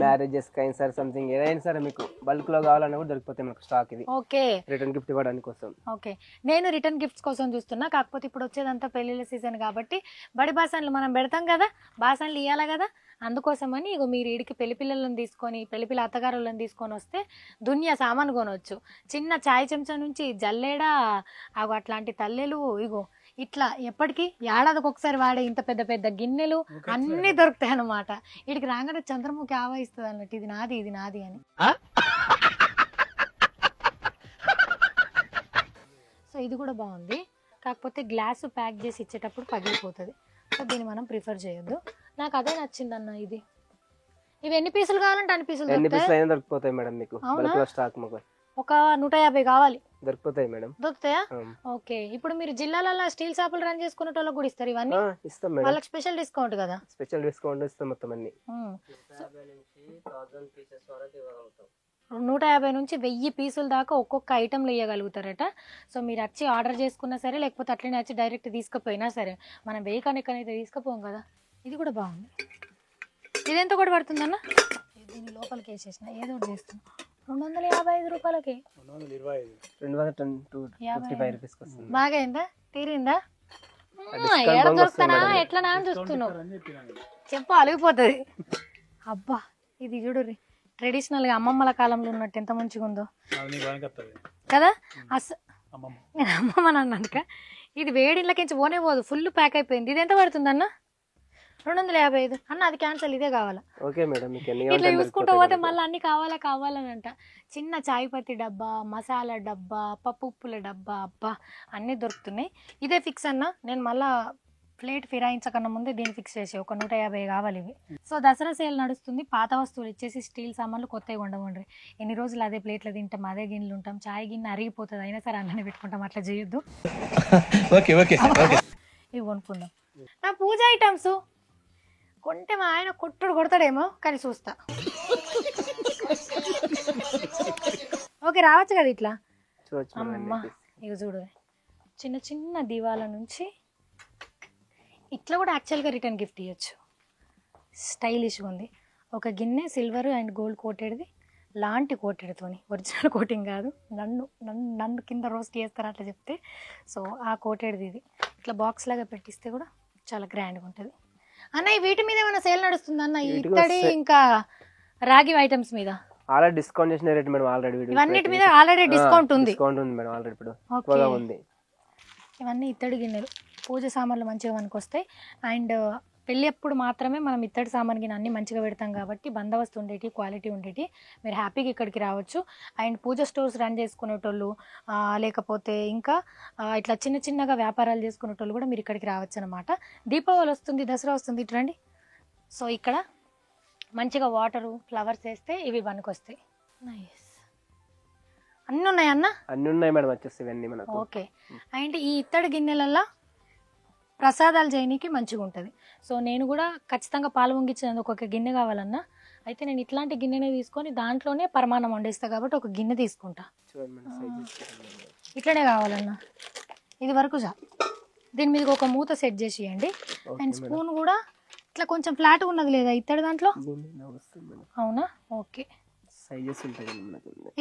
మ్యారేజెస్ కైన్ సార్ సంథింగ్ ఏదైనా సరే మీకు బల్క్ లో కావాలన్నా కూడా దొరికిపోతాయి మనకు స్టాక్. ఇది ఓకే, రిటర్న్ గిఫ్ట్ ఇవ్వడానికి కోసం. ఓకే. నేను రిటర్న్ గిఫ్ట్స్ కోసం చూస్తున్నా. కాకపోతే ఇప్పుడు వచ్చేదంతా పెళ్లిళ్ళ సీజన్ కాబట్టి బడి బాసన్లు మనం పెడతాం కదా, బాసన్లు ఇవ్వాలి కదా, అందుకోసమని ఇగో మీరు ఈడికి పెళ్లి పిల్లలను తీసుకొని పెళ్లి అత్తగారులను తీసుకొని వస్తే దునియా సామాను కొనవచ్చు. చిన్న చాయ్ చెంచా నుంచి జల్లేడా అగో అట్లాంటి తల్లెలు ఇగో ఇట్లా ఎప్పటికీ ఏడాదికి ఒకసారి వాడే ఇంత పెద్ద పెద్ద గిన్నెలు అన్నీ దొరుకుతాయి అన్నమాట. వీడికి రాగానే చంద్రముఖి ఆవాయిస్తుంది అన్నట్టు ఇది నాది ఇది నాది అని. సో ఇది కూడా బాగుంది. కాకపోతే గ్లాసు ప్యాక్ చేసి ఇచ్చేటప్పుడు పగిలిపోతుంది. సో దీన్ని మనం ప్రిఫర్ చేయొద్దు. నాకు అదే నచ్చింది అన్న. ఇది ఇవి ఎన్ని పీసులు కావాలంటే అన్ని పీసులు దొరికిపోతాయి మేడం మీకు. బల్క్ లో స్టాక్ మాకు ఒక 150 కావాలి. దొరికిపోతాయి మేడం. దొరుకుతాయా? ఓకే. ఇప్పుడు మీరు జిల్లాలలో స్టీల్ షాపులు రన్ చేసుకునే వాళ్ళకి కూడా ఇస్తారు ఇవన్నీ? ఇస్తాం మేడం. వాళ్ళకి స్పెషల్ డిస్కౌంట్ కదా? స్పెషల్ డిస్కౌంట్ ఇస్తాం మొత్తం అన్ని. 150 నుంచి 1000 పీసుల దాకా ఒక్కొక్క ఐటెంలు ఇవ్వగలుగుతారట. సో మీరు వచ్చి ఆర్డర్ చేసుకున్నా సరే లేకపోతే అట్లనే వచ్చి డైరెక్ట్ తీసుకుపోయినా సరే మనం వేయకనెక్కనైతే తీసుకుపోం కదా. ఇది కూడా బాగుంది. ఇది ఎంత కూడా పడుతుందన్న? దీని లోపలికి వేసేసిన ఏదో ఒకటి చేస్తున్నా. 255 రూపాయలకి 255 రూపీస్ వస్తుంది. బాగా అయిందా? తీరిందా? ఏడ దొరుకుతానా ఎట్లా అని చూస్తున్నావు. చెప్పు అలిగిపోతుంది. అబ్బా ఇది చూడుర్రి, ట్రెడిషనల్ గా అమ్మమ్మల కాలంలో ఉన్నట్టు ఎంత మంచిగా ఉందో కదా. అమ్మమ్మ అన్నాక ఇది వేడిళ్ళకించి పోనే పోదు, ఫుల్ ప్యాక్ అయిపోయింది. ఇది ఎంత పడుతుంది అన్న? 255 అన్న. అది క్యాన్సల్, ఇదే కావాలా? ఇట్లా చూసుకుంటూ పోతే మళ్ళీ అన్ని కావాలని అంట. చిన్న చాయ్ పత్తి డబ్బా, మసాలా డబ్బా, పప్పు ఉప్పుల డబ్బా, అబ్బా అన్నీ దొరుకుతున్నాయి. ఇదే ఫిక్స్ అన్న. నేను మళ్ళా ప్లేట్ ఫిరాయించకన్నా ముందే దీన్ని ఫిక్స్ చేసి ఒక 150 కావాలి ఇవి. సో దసరా సేల్ నడుస్తుంది. పాత వస్తువులు ఇచ్చేసి స్టీల్ సామాన్లు కొత్తవి ఉండవండి. ఎన్ని రోజులు అదే ప్లేట్లు తింటాం, అదే గిన్నెలు ఉంటాం. చాయ్ గిన్నె అరిగిపోతుంది, అయినా సరే అన్ననే పెట్టుకుంటాం. అట్లా చేయొద్దు. ఇవి కొనుక్కుందాం. నా పూజ ఐటమ్స్ కొంటే మా ఆయన కొడతాడేమో కానీ చూస్తా. ఓకే రావచ్చు కదా ఇట్లా? అమ్మమ్మ ఇక చూడు, చిన్న చిన్న దీవాల నుంచి ఇట్లా కూడా యాక్చువల్గా రిటర్న్ గిఫ్ట్ ఇవ్వచ్చు. స్టైలిష్గా ఉంది. ఒక గిన్నె సిల్వర్ అండ్ గోల్డ్ కోటెడ్ది లాంటి కోటెడ్తోని, ఒరిజినల్ కోటింగ్ కాదు, నన్ను కింద రోస్ట్ చేస్తారు అట్లా చెప్తే. సో ఆ కోటెడ్ది ఇది ఇట్లా బాక్స్ లాగా పెట్టిస్తే కూడా చాలా గ్రాండ్గా ఉంటుంది. అన్న వీటి మీద ఏమైనా సేల్ నడుస్తుంది అన్న? ఇత్తడి ఇంకా రాగి ఐటమ్స్ మీద ఆల్రెడీ డిస్కౌంట్ చేసిన రేట్ మేడం. ఆల్రెడీ ఇవన్నిటి మీద ఆల్రెడీ డిస్కౌంట్ ఉంది మేడం. ఆల్రెడీ ఇప్పుడు ఉంది. ఇవన్నీ ఇత్తడి గిన్నెలు, పూజ సామాన్లు మంచిగా మనకు వస్తాయి. అండ్ పెళ్ళి అప్పుడు మాత్రమే మనం ఇత్తడి సామాన్ గిన్నె అన్ని మంచిగా పెడతాం కాబట్టి బందోబస్తు ఉండేటి, క్వాలిటీ ఉండేటి. మీరు హ్యాపీగా ఇక్కడికి రావచ్చు. అండ్ పూజ స్టోర్స్ రన్ చేసుకునేటోళ్ళు లేకపోతే ఇంకా ఇట్లా చిన్న చిన్నగా వ్యాపారాలు చేసుకునేటోళ్ళు కూడా మీరు ఇక్కడికి రావచ్చు అనమాట. దీపావళి వస్తుంది, దసరా వస్తుంది, ఇటు రండి. సో ఇక్కడ మంచిగా వాటరు ఫ్లవర్స్ వేస్తే ఇవి పనికొస్తాయి. నైస్. అన్నీ ఉన్నాయన్న? అన్నీ ఉన్నాయి మేడం. వచ్చేసి ఇవన్నీ మనకు. ఓకే. అండ్ ఈ ఇత్తడి గిన్నెలల్లో ప్రసాదాలు చేయడానికి మంచిగా ఉంటుంది. సో నేను కూడా ఖచ్చితంగా పాలు పొంగించినందుకు ఒక గిన్నె కావాలన్నా. అయితే నేను ఇట్లాంటి గిన్నెనే తీసుకొని దాంట్లోనే పరమాన్నం వండేస్తా కాబట్టి ఒక గిన్నె తీసుకుంటా. ఇట్లనే కావాలన్నా. ఇది వరకు చాలు. దీని మీద ఒక మూత సెట్ చేసి ఇవ్వండి. అండ్ స్పూన్ కూడా ఇట్లా కొంచెం ఫ్లాట్గా ఉన్నది లేదా ఇత్తడి దాంట్లో? అవునా? ఓకే.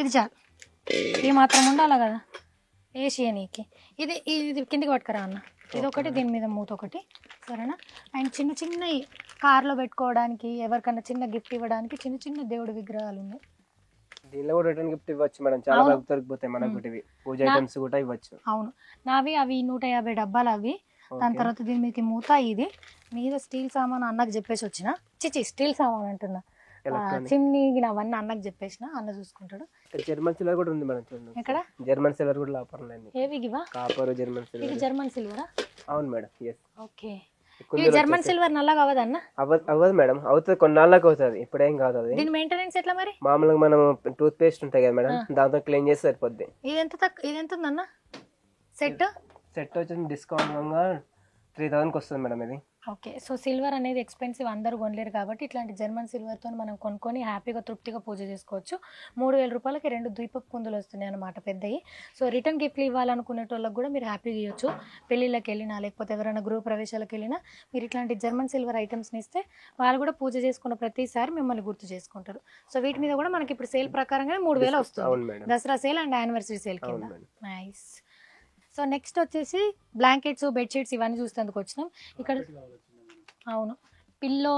ఇది చాలు. ఇది మాత్రం ఉండాలి కదా ఏషియనీకి. ఇది ఇది కిందికి పట్టుకురా అన్న. ఇది ఒకటి, దీని మీద మూత ఒకటి, సరేనా? అండ్ చిన్న చిన్న కార్లో పెట్టుకోవడానికి, ఎవరికన్నా చిన్న గిఫ్ట్ ఇవ్వడానికి చిన్న చిన్న దేవుడి విగ్రహాలు ఉన్నాయి. దీనిలో కూడా రిటర్న్ గిఫ్ట్ ఇవ్వచ్చు మేడం. చాలా దొరికిపోతాయి మనకు. పూజ ఐటమ్స్ కూడా ఇవ్వచ్చు. అవును, నావి అవి 150 డబ్బాలు అవి. దాని తర్వాత దీని మీదకి మూత, ఇది మీద స్టీల్ సామాన్ అన్నకు చెప్పేసి వచ్చిన. స్టీల్ సామాన్ అంటున్నా, చిమ్నీ అవన్నీ అన్నకు చెప్పేసిన, అన్న చూసుకుంటాడు. జర్మన్ సిల్వర్ కూడా ఉంది మేడం. చూడండి ఎక్కడ జర్మన్ సిల్వర్ కూడా ఆఫర్ ఉన్నాయి. ఏవి ఇవా? Copper German silver. ఇది జర్మన్ సిల్వరా? అవును మేడం. yes. ఓకే. ఇవి జర్మన్ సిల్వర్ నల్లగా అవ్వదన్న? అవ్వదు మేడం, అవుతుంది కొన్నాళ్ళకి అవుతుంది, ఇప్పుడేం కాదు. అది దీని మెయింటెనెన్స్ ఎట్లా మరి? మామూలుగా మనం టూత్ పేస్ట్ ఉంటాయి కదా మేడం, దాంతో క్లీన్ చేస్తే సరిపోద్ది. ఇది ఎంత ఉందన్న సెట్? సెట్ వచ్చి డిస్కౌంట్ 3000కి వస్తుంది మేడం ఇది. ఓకే. సో సిల్వర్ అనేది ఎక్స్పెన్సివ్, అందరూ కొనలేరు కాబట్టి ఇట్లాంటి జర్మన్ సిల్వర్తో మనం కొనుక్కొని హ్యాపీగా తృప్తిగా పూజ చేసుకోవచ్చు. 3000 రూపాయలకి 2 ద్వీపపు కుందులు వస్తున్నాయి అనమాట పెద్దవి. సో రిటర్న్ గిఫ్ట్లు ఇవ్వాలనుకునేటోళ్ళకి కూడా మీరు హ్యాపీగా ఇవ్వచ్చు. పెళ్ళిళ్ళకి వెళ్ళినా లేకపోతే ఎవరైనా గృహ ప్రవేశాలకు వెళ్ళినా మీరు ఇట్లాంటి జర్మన్ సిల్వర్ ఐటమ్స్ని ఇస్తే వాళ్ళు కూడా పూజ చేసుకున్న ప్రతిసారి మిమ్మల్ని గుర్తు చేసుకుంటారు. సో వీటి మీద కూడా మనకి ఇప్పుడు సేల్ ప్రకారంగా 3000 వస్తుంది, Dasara sale and anniversary sale కింద. నైస్. సో నెక్స్ట్ వచ్చేసి బ్లాంకెట్స్, బెడ్షీట్స్ ఇవన్నీ చూసేందుకు వచ్చినాం. ఇక్కడ అవును పిల్లో,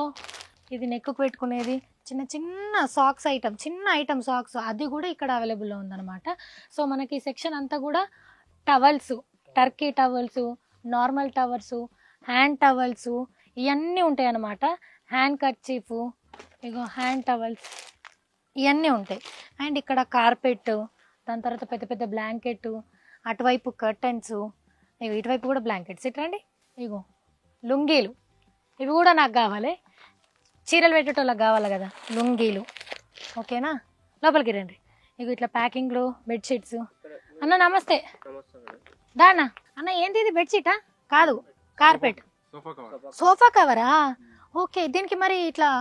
ఇది నెక్కు పెట్టుకునేది, చిన్న చిన్న సాక్స్ ఐటమ్, చిన్న ఐటమ్ సాక్స్, అది కూడా ఇక్కడ అవైలబుల్లో ఉందన్నమాట. సో మనకి సెక్షన్ అంతా కూడా towels, Turkey towels, normal towers, hand towels ఇవన్నీ ఉంటాయి అన్నమాట. హ్యాండ్ కర్చీఫ్, ఇగో హ్యాండ్ టవల్స్ ఇవన్నీ ఉంటాయి. అండ్ ఇక్కడ కార్పెట్, దాని తర్వాత పెద్ద పెద్ద బ్లాంకెట్, అటువైపు కర్టన్స్, ఇవి ఇటువైపు కూడా బ్లాంకెట్స్. ఇట్రండి, ఇగో లుంగీలు, ఇవి కూడా నాకు కావాలి, చీరలు పెట్టేటోళ్ళకి కావాలి కదా లుంగీలు. ఓకేనా, లోపలికి రండి. ఇగో ఇట్లా ప్యాకింగ్లో బెడ్షీట్స్. అన్న నమస్తే. దానా అన్న, ఏంటి ఇది బెడ్షీటా? కాదు, కార్పెట్, సోఫా కవరా? ఓకే. దీనికి మరి ఇట్లా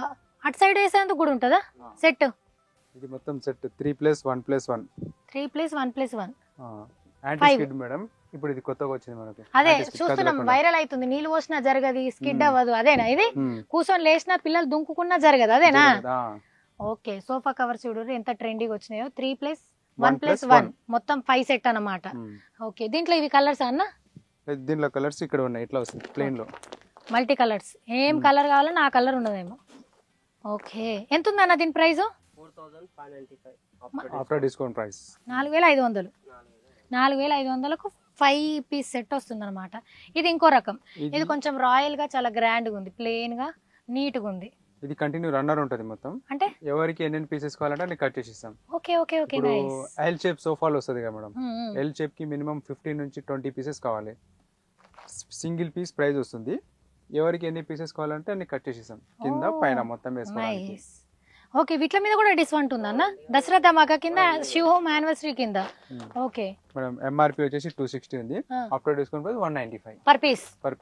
అటు సైడ్ వేసేందుకు కూడా ఉంటుందా సెట్? ఇది మొత్తం సెట్ 3+1+1. 3+1+1 anti skid madam. ఇప్పుడు ఇది కొత్తగా వచ్చింది మనకి. అదే చూస్తున్నాం, వైరల్ అవుతుంది. నీళ్ళు పోసినా జరగదు, స్కిడ్ అవ్వదు. అదేనా ఇది? కూర్చొని లేచినా పిల్లలు దుంకుకున్నా జరగదు, అదేనా? ఓకే. సోఫా కవర్ చూడు ఎంత ట్రెండీగా వచ్చినాయో. 3+1+1 మొత్తం 5 సెట్ అన్నమాట. ఓకే. దీంట్లో ఇవి కలర్స్ అన్న? దీంట్లో కలర్స్ ఇక్కడ ఉన్నాయి, ఇట్లా వస్తుంది ప్లెయిన్ లో. మల్టీ కలర్స్, ఏం కలర్ కావాలన్నా ఆ కలర్ ఉన్నదేమో. ఓకే. ఎంత ఉందన్న దీని ప్రైస్? 4595 after discount price 4500. 4500కు 5 పీస్ సెట్ వస్తుంది అనమాట. ఇది ఇంకో రకం, ఇది కొంచెం రాయల్ గా, చాలా గ్రాండ్ గా ఉంది, ప్లెయిన్ గా, నీట్ గా ఉంది. ఇది కంటిన్యూ రన్నర్ ఉంటుంది మొత్తం. అంటే ఎవరికి ఎన్ని పీసెస్ కావాలంటే అన్ని కట్ చేసి ఇస్తాం. Okay okay okay. Nice. L shape సోఫాలు వస్తుంది కదా మేడం, ఎల్ షేప్ కి మినిమం 15 నుంచి 20 పీసెస్ కావాలి. సింగిల్ పీస్ ప్రైస్ వస్తుంది. ఎవరికి ఎన్ని పీసెస్ కావాలంటే అన్ని కట్ చేసి ఇస్తాం, కింద పైన మొత్తం వేసుకోవాలి. ఓకే. వీటి మీద కూడా డిస్కౌంట్ ఉందన్న? దసరా ధమాకా కింద, శివ్ హోమ్ యానివర్సరీ కింద. Okay madam. ఎంఆర్పి వచ్చేసి 260 ఉంది, after discount price 195 per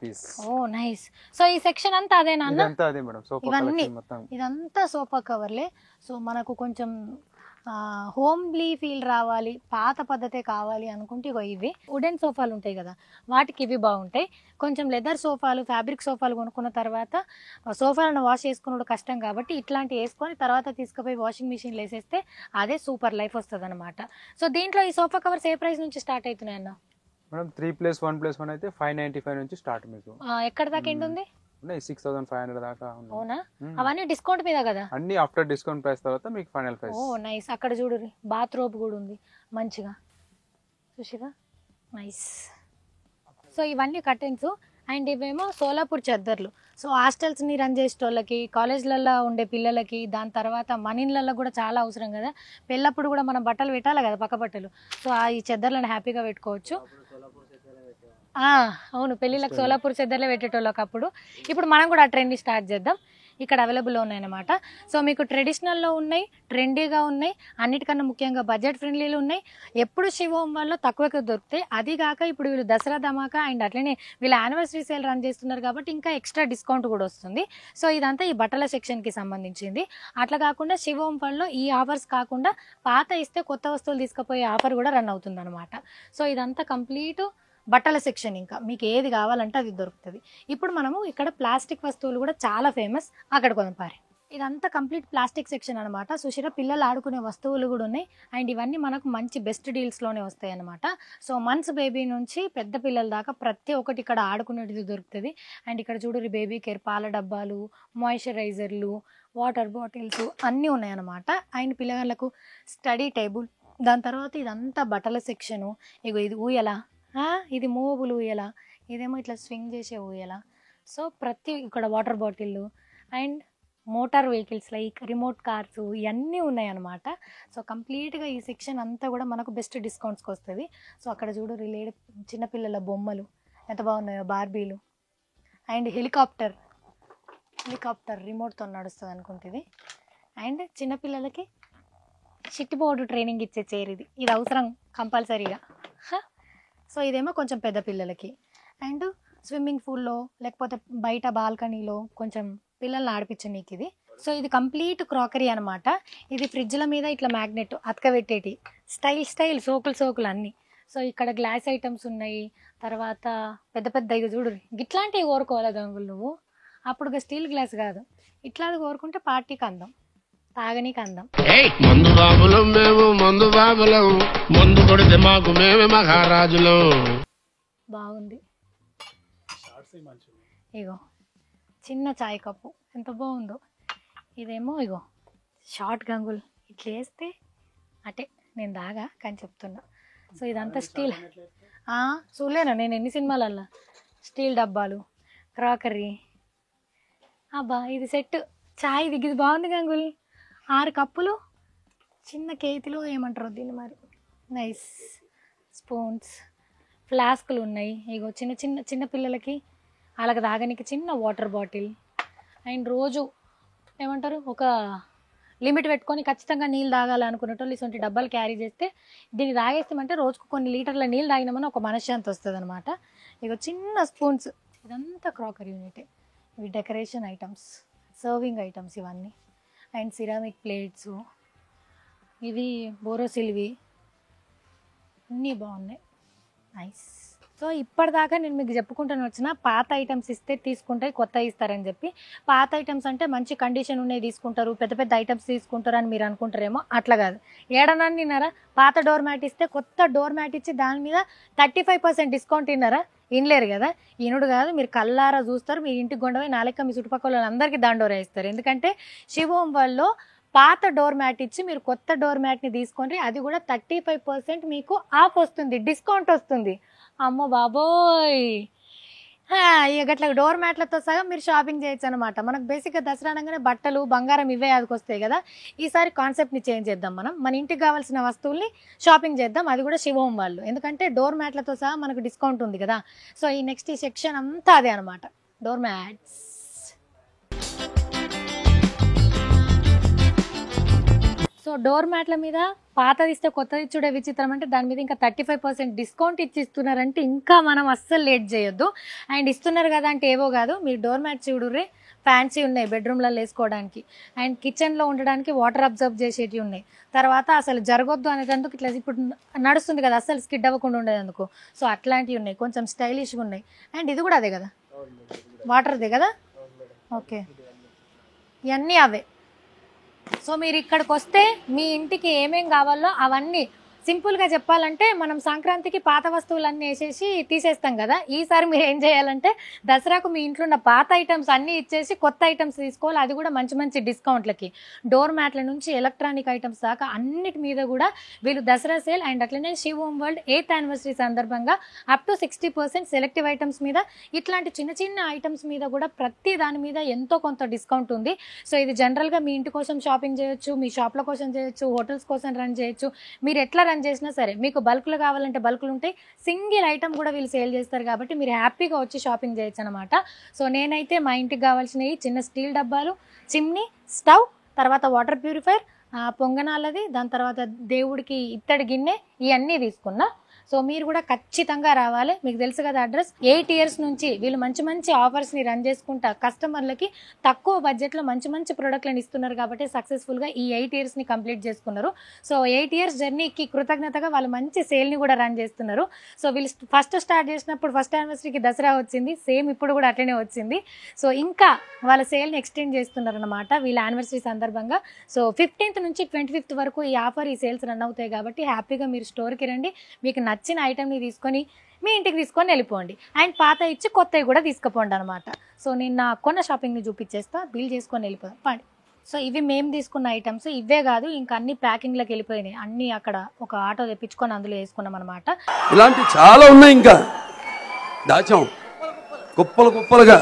piece. Oh nice. So ఈ సెక్షన్ అంతా అదేనా అన్న? ఇదంతా అదే మేడం, సోఫా కలెక్షన్ మొత్తం. ఇదంతా సోఫా కవర్లే. సో మనకు కొంచెం హోమ్లీ ఫీల్ రావాలి, పాత పద్ధతే కావాలి అనుకుంటే ఇగో ఇవి వుడెన్ సోఫాలు ఉంటాయి కదా, వాటికి ఇవి బాగుంటాయి. కొంచెం లెదర్ సోఫాలు, ఫ్యాబ్రిక్ సోఫాలు కొనుక్కున్న తర్వాత సోఫాలను వాష్ చేసుకున్నప్పుడు కష్టం కాబట్టి ఇట్లాంటి వేసుకొని తర్వాత తీసుకుపోయి వాషింగ్ మిషన్లో వేసేస్తే అదే సూపర్ లైఫ్ వస్తుంది అనమాట. సో దీంట్లో ఈ సోఫా కవర్స్ ఏ ప్రైస్ నుంచి స్టార్ట్ అవుతున్నాయి అన్న? మేడం 3+1+1 అయితే 595 నుంచి స్టార్ట్. మీకు ఎక్కడ దాకా ఎండ్ ఉంది? 6500 దాకా. అవునా? అవన్నీ డిస్కౌంట్ మీద కదా? అన్ని ఆఫ్టర్ డిస్కౌంట్ ప్రైస్ తర్వాత మీకు ఫైనల్ ప్రైస్. ఓ నైస్. అక్కడ చూడు, బాత్ రోబ్ కూడా ఉంది మంచిగా, చూసిగా, నైస్. సో ఇవన్నీ కర్టెన్స్. అండ్ ఇవేమో సోలాపూర్ చద్దర్లు. సో హాస్టల్స్ని రన్ చేసేటోళ్ళకి, కాలేజ్లలో ఉండే పిల్లలకి, దాని తర్వాత మన ఇళ్ళల్లో కూడా చాలా అవసరం కదా, పెళ్ళప్పుడు కూడా మనం బట్టలు పెట్టాలి కదా, పక్క బట్టలు. సో ఈ చద్దర్లను హ్యాపీగా పెట్టుకోవచ్చు. అవును, పెళ్ళిళ్ళకి సోలాపూర్ చెద్దర్లే పెట్టేటోళ్ళకి అప్పుడు. ఇప్పుడు మనం కూడా ఆ ట్రెండ్ని స్టార్ట్ చేద్దాం. ఇక్కడ అవైలబుల్లో ఉన్నాయన్నమాట. సో మీకు ట్రెడిషనల్లో ఉన్నాయి, ట్రెండీగా ఉన్నాయి, అన్నిటికన్నా ముఖ్యంగా బడ్జెట్ ఫ్రెండ్లీలు ఉన్నాయి. ఎప్పుడు శివోం వల్ల తక్కువగా దొరుకుతాయి. అది కాక ఇప్పుడు వీళ్ళు దసరా ధమాకా అండ్ అట్లనే వీళ్ళు యానివర్సరీ సేల్ రన్ చేస్తున్నారు కాబట్టి ఇంకా ఎక్స్ట్రా డిస్కౌంట్ కూడా వస్తుంది. సో ఇదంతా ఈ బట్టల సెక్షన్కి సంబంధించింది. అట్లా కాకుండా శివోం వల్ల ఈ ఆఫర్స్ కాకుండా పాత ఇస్తే కొత్త వస్తువులు తీసుకుపోయే ఆఫర్ కూడా రన్ అవుతుంది అనమాట. సో ఇదంతా కంప్లీట్ బట్టల సెక్షన్. ఇంకా మీకు ఏది కావాలంటే అది దొరుకుతుంది. ఇప్పుడు మనము ఇక్కడ ప్లాస్టిక్ వస్తువులు కూడా చాలా ఫేమస్, అక్కడ కొనపారి. ఇదంతా కంప్లీట్ ప్లాస్టిక్ సెక్షన్ అనమాట. సుశీర పిల్లలు ఆడుకునే వస్తువులు కూడా ఉన్నాయి. అండ్ ఇవన్నీ మనకు మంచి బెస్ట్ డీల్స్లోనే వస్తాయి అనమాట. సో మంత్స్ బేబీ నుంచి పెద్ద పిల్లల దాకా ప్రతి ఒక్కటి ఇక్కడ ఆడుకునేది దొరుకుతుంది. అండ్ ఇక్కడ చూడరు బేబీ కేర్, పాల డబ్బాలు, మాయిశ్చరైజర్లు, వాటర్ బాటిల్స్ అన్నీ ఉన్నాయన్నమాట. అండ్ పిల్లలకు స్టడీ టేబుల్. దాని తర్వాత ఇదంతా బట్టల సెక్షను. ఇగో ఇది ఊయల, ఇది మూవబుల్ ఊయల, ఇదేమో ఇట్లా స్వింగ్ చేసే ఊయల. సో ప్రతి ఇక్కడ వాటర్ బాటిళ్ళు and motor vehicles like remote cars ఇవన్నీ ఉన్నాయన్నమాట. సో కంప్లీట్గా ఈ సెక్షన్ అంతా కూడా మనకు బెస్ట్ డిస్కౌంట్స్కి వస్తుంది. సో అక్కడ చూడు చిన్నపిల్లల బొమ్మలు ఎంత బాగున్నాయో, బార్బీలు. అండ్ హెలికాప్టర్ రిమోట్తో నడుస్తుంది అనుకుంటుంది. అండ్ చిన్నపిల్లలకి షిట్ బోర్డు ట్రైనింగ్ ఇచ్చే చైర్ ఇది అవసరం కంపల్సరీగా. సో ఇదేమో కొంచెం పెద్ద పిల్లలకి. అండ్ స్విమ్మింగ్ పూల్లో లేకపోతే బయట బాల్కనీలో కొంచెం పిల్లల్ని ఆడిపించనీకి ఇది. సో ఇది కంప్లీట్ క్రాకరీ అనమాట. ఇది ఫ్రిడ్జ్ల మీద ఇట్లా మ్యాగ్నెట్ అతకబెట్టేటి స్టైల్ సోకులు అన్నీ. సో ఇక్కడ గ్లాస్ ఐటమ్స్ ఉన్నాయి. తర్వాత పెద్ద పెద్ద ఇది చూడు, ఇట్లాంటివి కోరుకోవాలి గంగులు నువ్వు. అప్పుడు స్టీల్ గ్లాస్ కాదు, ఇట్లాది కోరుకుంటే పార్టీకి అందం, తాగనీకి అందం. మందు బాబులం మేము, మందు బాబులం, మందు కొడితే మాకు మేమే మహారాజులం. బాగుంది. ఇగో చిన్న చాయ్ కప్పు ఎంత బాగుందో. ఇదేమో ఇగో షార్ట్ గంగుల్, ఇట్లా వేస్తే అటే నేను దాగా కానీ చెప్తున్నా. సో ఇదంతా స్టీల్. చూడలేనా నేను ఎన్ని సినిమాలల్లా. స్టీల్ డబ్బాలు, క్రాకరీ. అబ్బా ఇది సెట్ చాయ్ ఇది బాగుంది గంగుల్. 6 కప్పులు, చిన్న కేతిలో ఏమంటారు దీన్ని మరి, నైస్. స్పూన్స్, ఫ్లాస్కులు ఉన్నాయి. ఇగో చిన్న పిల్లలకి అలాగ తాగనికి చిన్న వాటర్ బాటిల్. అండ్ రోజు ఏమంటారు ఒక లిమిట్ పెట్టుకొని ఖచ్చితంగా నీళ్ళు తాగాలనుకునేటోళ్ళు ఇటువంటి డబ్బాలు క్యారీ చేస్తే దీన్ని తాగేస్తామంటే రోజుకు కొన్ని లీటర్ల నీళ్ళు తాగినామని ఒక మనశ్శాంతి వస్తుంది అనమాట. ఇక చిన్న స్పూన్స్, ఇదంతా క్రాకరీ యూనిటే. ఇవి డెకరేషన్ ఐటమ్స్, సర్వింగ్ ఐటమ్స్ ఇవన్నీ. అండ్ సిరామిక్ ప్లేట్స్, ఇవి బోరోసిల్వి, అన్నీ బాగున్నాయి, నైస్. సో ఇప్పటిదాకా నేను మీకు చెప్పుకుంటాను వచ్చిన పాత ఐటమ్స్ ఇస్తే తీసుకుంటే కొత్త ఇస్తారని చెప్పి. పాత ఐటమ్స్ అంటే మంచి కండిషన్ ఉన్నాయి తీసుకుంటారు, పెద్ద పెద్ద ఐటమ్స్ తీసుకుంటారు అని మీరు అనుకుంటారేమో. అట్లా కాదు. ఏడన్నా తిన్నారా? పాత డోర్ మ్యాట్ ఇస్తే కొత్త డోర్ మ్యాట్ ఇచ్చి దాని మీద 35% డిస్కౌంట్ తిన్నారా? ఇనలేరు కదా. ఈనుడు కాదు, మీరు కల్లారా చూస్తారు. మీ ఇంటికి కొండపోయి నాలెక్క మీ చుట్టుపక్కల వాళ్ళందరికీ దండోరా ఇస్తారు. ఎందుకంటే శివం వాళ్ళు పాత డోర్ మ్యాట్ ఇచ్చి మీరు కొత్త డోర్ మ్యాట్ని తీసుకొని అది కూడా 35% మీకు ఆఫ్ వస్తుంది, డిస్కౌంట్ వస్తుంది. అమ్మో బాబోయ్, ఇక అట్లా డోర్ మ్యాట్లతో సహా మీరు షాపింగ్ చేయొచ్చు అనమాట. మనకు బేసిక్గా దసరా అనగానే బట్టలు, బంగారం ఇవే అదికొస్తాయి కదా. ఈసారి కాన్సెప్ట్ని చేంజ్ చేద్దాం. మన ఇంటికి కావాల్సిన వస్తువుల్ని షాపింగ్ చేద్దాం, అది కూడా శివం వాళ్ళు. ఎందుకంటే డోర్ మ్యాట్లతో సహా మనకు డిస్కౌంట్ ఉంది కదా. సో ఈ నెక్స్ట్ ఈ సెక్షన్ అంతా అదే అనమాట, డోర్ మ్యాట్స్. సో డోర్ మ్యాట్ల మీద పాతది ఇస్తే కొత్తది చూడే విచిత్రం అంటే దాని మీద ఇంకా 35% డిస్కౌంట్ ఇస్తున్నారంటే ఇంకా మనం అస్సలు లేట్ చేయొద్దు. అండ్ ఇస్తున్నారు కదా అంటే ఏవో కాదు, మీరు డోర్ మ్యాట్ చూడుర్రే, ఫ్యాన్సీ ఉన్నాయి బెడ్రూమ్లలో వేసుకోవడానికి. అండ్ కిచెన్లో ఉండడానికి వాటర్ అబ్జర్వ్ చేసేటివి ఉన్నాయి. తర్వాత అసలు జరగొద్దు అనేటందుకు ఇట్లా ఇప్పుడు నడుస్తుంది కదా, అసలు స్కిడ్ అవ్వకుండా ఉండేందుకు. సో అట్లాంటివి ఉన్నాయి, కొంచెం స్టైలిష్గా ఉన్నాయి. అండ్ ఇది కూడా అదే కదా, వాటర్దే కదా. ఓకే, ఇవన్నీ అవే. సో మీరు ఇక్కడికి వస్తే మీ ఇంటికి ఏమేం కావాలో అవన్నీ సింపుల్గా చెప్పాలంటే మనం సంక్రాంతికి పాత వస్తువులన్నీ వేసేసి తీసేస్తాం కదా. ఈసారి మీరు ఏం చేయాలంటే దసరాకు మీ ఇంట్లో ఉన్న పాత ఐటమ్స్ అన్నీ ఇచ్చేసి కొత్త ఐటమ్స్ తీసుకోవాలి, అది కూడా మంచి మంచి డిస్కౌంట్లకి. డోర్ మ్యాట్ల నుంచి ఎలక్ట్రానిక్ ఐటమ్స్ దాకా అన్నిటి మీద కూడా వీళ్ళు దసరా సేల్ అండ్ అట్లనే శివం వరల్డ్ 8th యానివర్సరీ సందర్భంగా అప్ టు 60% సెలెక్టివ్ ఐటమ్స్ మీద, ఇట్లాంటి చిన్న చిన్న ఐటమ్స్ మీద కూడా ప్రతి దాని మీద ఎంతో కొంత డిస్కౌంట్ ఉంది. సో ఇది జనరల్గా మీ ఇంటి కోసం షాపింగ్ చేయొచ్చు, మీ షాప్ల కోసం చేయొచ్చు, హోటల్స్ కోసం రన్ చేయొచ్చు. మీరు ఎట్లా రన్ చేసినా సరే, మీకు బల్క్లో కావాలంటే బల్క్లు ఉంటాయి, సింగిల్ ఐటమ్ కూడా వీళ్ళు సేల్ చేస్తారు కాబట్టి మీరు హ్యాపీగా వచ్చి షాపింగ్ చేయొచ్చు అనమాట. సో నేనైతే మా ఇంటికి కావాల్సినవి చిన్న స్టీల్ డబ్బాలు, చిమ్నీ, స్టవ్, తర్వాత వాటర్ ప్యూరిఫైర్, పొంగనాలది, దాని తర్వాత దేవుడికి ఇత్తడి గిన్నె, ఇవన్నీ తీసుకున్నా. సో మీరు కూడా ఖచ్చితంగా రావాలి. మీకు తెలుసు కదా అడ్రస్. 8 years నుంచి వీళ్ళు మంచి మంచి ఆఫర్స్ని రన్ చేసుకుంటా కస్టమర్లకి తక్కువ బడ్జెట్లో మంచి మంచి ప్రోడక్ట్లను ఇస్తున్నారు కాబట్టి సక్సెస్ఫుల్గా ఈ 8 yearsని కంప్లీట్ చేసుకున్నారు. సో 8 years జర్నీకి కృతజ్ఞతగా వాళ్ళు మంచి సేల్ని కూడా రన్ చేస్తున్నారు. సో వీళ్ళు ఫస్ట్ స్టార్ట్ చేసినప్పుడు ఫస్ట్ యానివర్సరీకి దసరా వచ్చింది, సేమ్ ఇప్పుడు కూడా అట్లనే వచ్చింది. సో ఇంకా వాళ్ళ సేల్ని ఎక్స్టెండ్ చేస్తున్నారు అనమాట వీళ్ళ యానివర్సరీ సందర్భంగా. సో 15th నుంచి 25th వరకు ఈ ఆఫర్, ఈ సేల్స్ రన్ అవుతాయి కాబట్టి హ్యాపీగా మీరు స్టోర్కి రండి. మీకు నచ్చిన ఐటమ్ని తీసుకొని మీ ఇంటికి తీసుకొని వెళ్ళిపోండి. అండ్ పాత ఇచ్చి కొత్తవి కూడా తీసుకుపోండి అనమాట. సో నేను నా కొన్న షాపింగ్ని చూపించేస్తా, బిల్ చేసుకొని వెళ్ళిపోదాం పండి. సో ఇవి మేము తీసుకున్న ఐటమ్స్, ఇవే కాదు ఇంకా అన్ని ప్యాకింగ్లోకి వెళ్ళిపోయినాయి. అన్నీ అక్కడ ఒక ఆటో తెప్పించుకొని అందులో వేసుకున్నాం అనమాట. ఇలాంటి చాలా ఉన్నాయి, ఇంకా దాచాం కుప్పలుగా.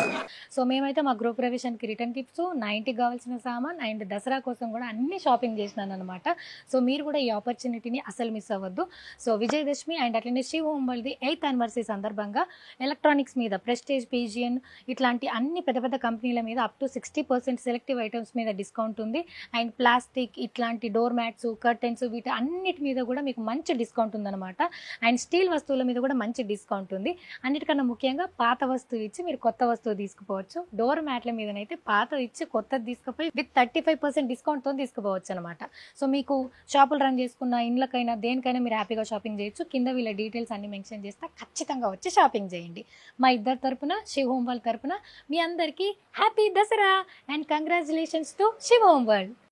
సో మేమైతే మా గృహప్రవేశానికి రిటర్న్ గిఫ్ట్స్, 90కి కావాల్సిన సామాన్ అండ్ దసరా కోసం కూడా అన్ని షాపింగ్ చేసినాను అనమాట. సో మీరు కూడా ఈ ఆపర్చునిటీని అసలు మిస్ అవ్వద్దు. సో విజయదశమి అండ్ అట్లనే శ్రీ హోమ్ వరల్డ్ది 8th యానివర్సరీ సందర్భంగా ఎలక్ట్రానిక్స్ మీద ప్రెస్టేజ్, పీజియన్ ఇట్లాంటి అన్ని పెద్ద పెద్ద కంపెనీల మీద అప్ టు 60% సెలెక్టివ్ ఐటమ్స్ మీద డిస్కౌంట్ ఉంది. అండ్ ప్లాస్టిక్ ఇట్లాంటి డోర్ మ్యాట్స్, కర్టెన్స్ వీటి అన్నిటి మీద కూడా మీకు మంచి డిస్కౌంట్ ఉందన్నమాట. అండ్ స్టీల్ వస్తువుల మీద కూడా మంచి డిస్కౌంట్ ఉంది. అన్నిటికన్నా ముఖ్యంగా పాత వస్తువు ఇచ్చి మీరు కొత్త వస్తువు తీసుకుపోవచ్చు. డోర్ మ్యాట్ల మీదనైతే పాత ఇచ్చి కొత్తది తీసుకుపోయి విత్ 35% డిస్కౌంట్తో తీసుకుపోవచ్చు అనమాట. సో మీకు షాపులు రన్ చేసుకున్న ఇండ్లకైనా దేనికైనా మీరు హ్యాపీగా షాపింగ్ చేయొచ్చు. కింద వీళ్ళ డీటెయిల్స్ అన్ని మెన్షన్ చేస్తా, ఖచ్చితంగా వచ్చి షాపింగ్ చేయండి. మా ఇద్దరి తరపున, శ్రీ హోమ్ వరల్డ్ తరపున మీ అందరికీ happy Dasara and congratulations to Sri home world.